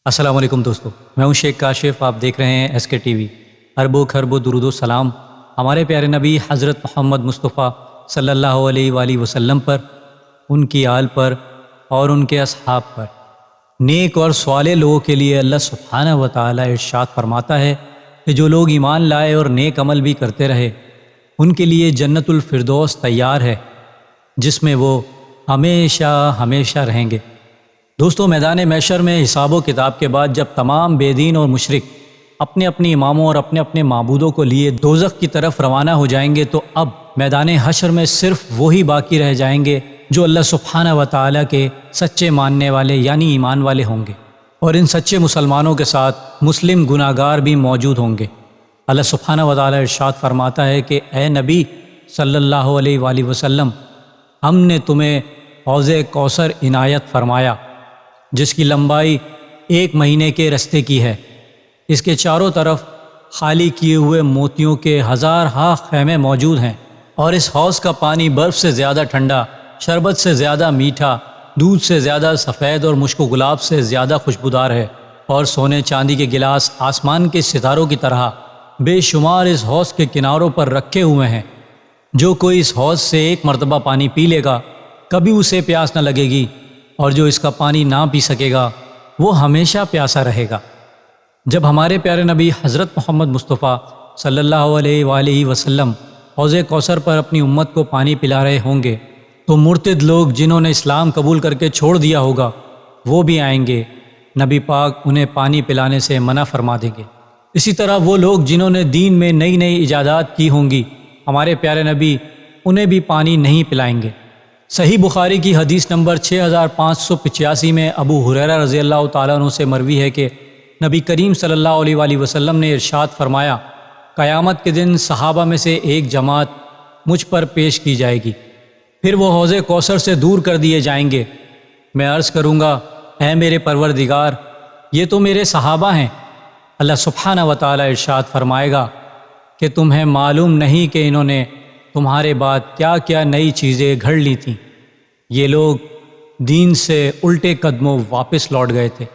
السلام علیکم دوستو، میں ہوں شیخ کاشف. آپ دیکھ رہے ہیں ایس کے ٹی وی. اربوں خربوں درود و سلام ہمارے پیارے نبی حضرت محمد مصطفیٰ صلی اللہ علیہ وآلہ وسلم پر، ان کی آل پر اور ان کے اصحاب پر. نیک اور صالح لوگوں کے لیے اللہ سبحانہ و تعالی ارشاد فرماتا ہے کہ جو لوگ ایمان لائے اور نیک عمل بھی کرتے رہے، ان کے لیے جنت الفردوس تیار ہے، جس میں وہ ہمیشہ ہمیشہ رہیں گے. دوستو، میدان محشر میں حساب و کتاب کے بعد جب تمام بے دین اور مشرک اپنے اپنے اماموں اور اپنے اپنے معبودوں کو لیے دوزخ کی طرف روانہ ہو جائیں گے، تو اب میدان حشر میں صرف وہی باقی رہ جائیں گے جو اللہ سبحانہ و تعالیٰ کے سچے ماننے والے یعنی ایمان والے ہوں گے، اور ان سچے مسلمانوں کے ساتھ مسلم گناہ گار بھی موجود ہوں گے. اللہ سبحانہ و تعالیٰ ارشاد فرماتا ہے کہ اے نبی صلی اللہ علیہ وآلہ وسلم، ہم نے تمہیں حوض کوثر عنایت فرمایا جس کی لمبائی 1 مہینے کے رستے کی ہے. اس کے چاروں طرف خالی کیے ہوئے موتیوں کے 1000 خیمے موجود ہیں، اور اس حوض کا پانی برف سے زیادہ ٹھنڈا، شربت سے زیادہ میٹھا، دودھ سے زیادہ سفید اور مشک و گلاب سے زیادہ خوشبودار ہے، اور سونے چاندی کے گلاس آسمان کے ستاروں کی طرح بے شمار اس حوض کے کناروں پر رکھے ہوئے ہیں. جو کوئی اس حوض سے 1 مرتبہ پانی پی لے گا، کبھی اسے پیاس نہ لگے گی، اور جو اس کا پانی نہ پی سکے گا وہ ہمیشہ پیاسا رہے گا. جب ہمارے پیارے نبی حضرت محمد مصطفیٰ صلی اللہ علیہ وآلہ وسلم حوض کوثر پر اپنی امت کو پانی پلا رہے ہوں گے، تو مرتد لوگ جنہوں نے اسلام قبول کر کے چھوڑ دیا ہوگا وہ بھی آئیں گے. نبی پاک انہیں پانی پلانے سے منع فرما دیں گے. اسی طرح وہ لوگ جنہوں نے دین میں نئی نئی ایجادات کی ہوں گی، ہمارے پیارے نبی انہیں بھی پانی نہیں پلائیں گے. صحیح بخاری کی حدیث نمبر 6585 میں ابو ہریرہ رضی اللہ تعالیٰ عنہ سے مروی ہے کہ نبی کریم صلی اللہ علیہ وآلہ وسلم نے ارشاد فرمایا، قیامت کے دن صحابہ میں سے ایک جماعت مجھ پر پیش کی جائے گی، پھر وہ حوض کوثر سے دور کر دیے جائیں گے. میں عرض کروں گا، اے میرے پروردگار، یہ تو میرے صحابہ ہیں. اللہ سبحانہ و تعالیٰ ارشاد فرمائے گا کہ تمہیں معلوم نہیں کہ انہوں نے تمہارے بعد کیا کیا نئی چیزیں گھڑ لی تھیں. یہ لوگ دین سے الٹے قدموں واپس لوٹ گئے تھے.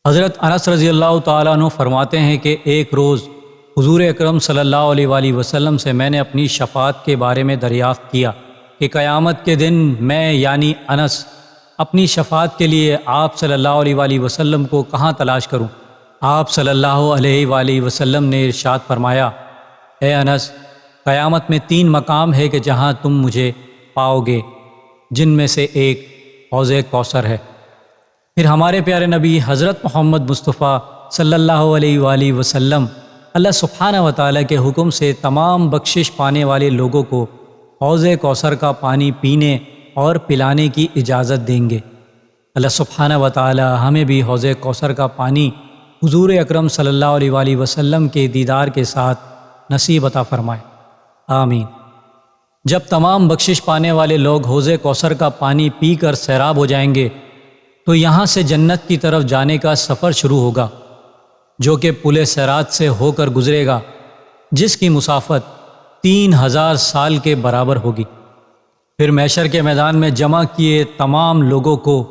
حضرت انس رضی اللہ تعالیٰ عنہ فرماتے ہیں کہ ایک روز حضور اکرم صلی اللہ علیہ وآلہ وسلم سے میں نے اپنی شفاعت کے بارے میں دریافت کیا کہ قیامت کے دن میں یعنی انس اپنی شفاعت کے لیے آپ صلی اللہ علیہ وآلہ وسلم کو کہاں تلاش کروں. آپ صلی اللہ علیہ وآلہ وسلم نے ارشاد فرمایا، اے انس، قیامت میں 3 مقام ہے کہ جہاں تم مجھے پاؤ گے، جن میں سے ایک حوض کوثر ہے. پھر ہمارے پیارے نبی حضرت محمد مصطفیٰ صلی اللہ علیہ وآلہ وسلم اللہ سبحانہ و تعالیٰ کے حکم سے تمام بخشش پانے والے لوگوں کو حوض کوثر کا پانی پینے اور پلانے کی اجازت دیں گے. اللہ سبحانہ و تعالیٰ ہمیں بھی حوض کوثر کا پانی حضور اکرم صلی اللہ علیہ وآلہ وسلم کے دیدار کے ساتھ نصیب عطا فرمائے، آمین. جب تمام بخشش پانے والے لوگ حوض کوثر کا پانی پی کر سیراب ہو جائیں گے، تو یہاں سے جنت کی طرف جانے کا سفر شروع ہوگا، جو کہ پل صراط سے ہو کر گزرے گا، جس کی مسافت 3000 سال کے برابر ہوگی. پھر محشر کے میدان میں جمع کیے تمام لوگوں کو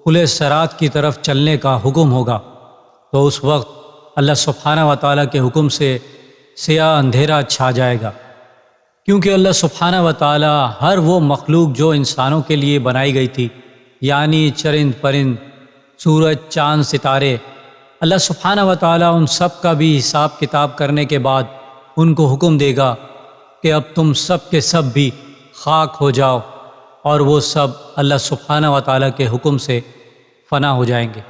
پل صراط کی طرف چلنے کا حکم ہوگا. تو اس وقت اللہ سبحانہ و تعالیٰ کے حکم سے سیاہ اندھیرا چھا جائے گا، کیونکہ اللہ سبحانہ و تعالیٰ ہر وہ مخلوق جو انسانوں کے لیے بنائی گئی تھی، یعنی چرند پرند، سورج، چاند، ستارے، اللہ سبحانہ و تعالیٰ ان سب کا بھی حساب کتاب کرنے کے بعد ان کو حکم دے گا کہ اب تم سب کے سب بھی خاک ہو جاؤ، اور وہ سب اللہ سبحانہ و تعالیٰ کے حکم سے فنا ہو جائیں گے.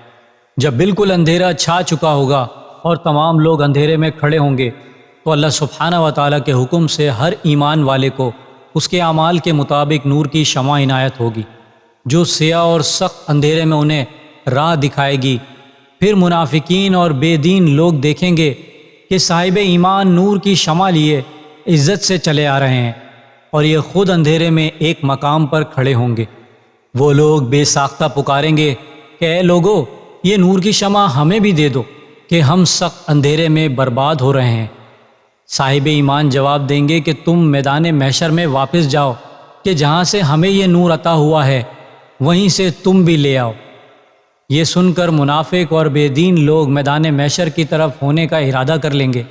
جب بالکل اندھیرا چھا چکا ہوگا اور تمام لوگ اندھیرے میں کھڑے ہوں گے، تو اللہ سبحانہ و تعالیٰ کے حکم سے ہر ایمان والے کو اس کے اعمال کے مطابق نور کی شمع عنایت ہوگی، جو سیاہ اور سخت اندھیرے میں انہیں راہ دکھائے گی. پھر منافقین اور بے دین لوگ دیکھیں گے کہ صاحب ایمان نور کی شمع لیے عزت سے چلے آ رہے ہیں، اور یہ خود اندھیرے میں ایک مقام پر کھڑے ہوں گے. وہ لوگ بے ساختہ پکاریں گے کہ اے لوگو، یہ نور کی شمع ہمیں بھی دے دو کہ ہم سخت اندھیرے میں برباد ہو رہے ہیں. صاحب ایمان جواب دیں گے کہ تم میدان محشر میں واپس جاؤ کہ جہاں سے ہمیں یہ نور عطا ہوا ہے وہیں سے تم بھی لے آؤ. یہ سن کر منافق اور بے دین لوگ میدان محشر کی طرف ہونے کا ارادہ کر لیں گے۔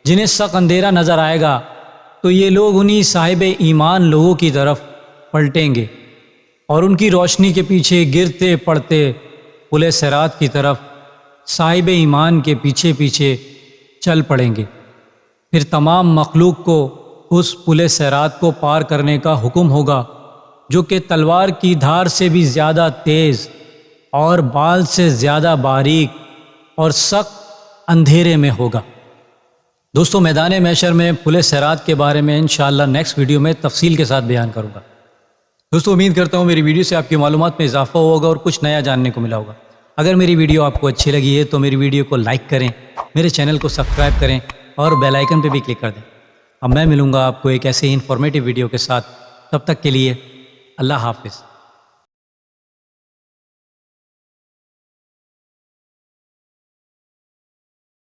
جنہیں سخت اندھیرا نظر آئے گا تو یہ لوگ انہی صاحب ایمان لوگوں کی طرف پلٹیں گے اور ان کی روشنی کے پیچھے گرتے پڑتے پل صراط کی طرف صاحب ایمان کے پیچھے پیچھے چل پڑیں گے۔ پھر تمام مخلوق کو اس پل صراط کو پار کرنے کا حکم ہوگا، جو کہ تلوار کی دھار سے بھی زیادہ تیز اور بال سے زیادہ باریک اور سخت اندھیرے میں ہوگا۔ دوستو، میدان محشر میں پل صراط کے بارے میں انشاءاللہ نیکسٹ ویڈیو میں تفصیل کے ساتھ بیان کروں گا۔ دوستو، امید کرتا ہوں میری ویڈیو سے آپ کی معلومات میں اضافہ ہوگا اور کچھ نیا جاننے کو ملا ہوگا۔ اگر میری ویڈیو آپ کو اچھی لگی ہے تو میری ویڈیو کو لائک کریں، میرے چینل کو سبسکرائب کریں اور بیل آئیکن پہ بھی کلک کر دیں۔ اب میں ملوں گا آپ کو ایک ایسے ہی انفارمیٹیو ویڈیو کے ساتھ، تب تک کے لیے اللہ حافظ۔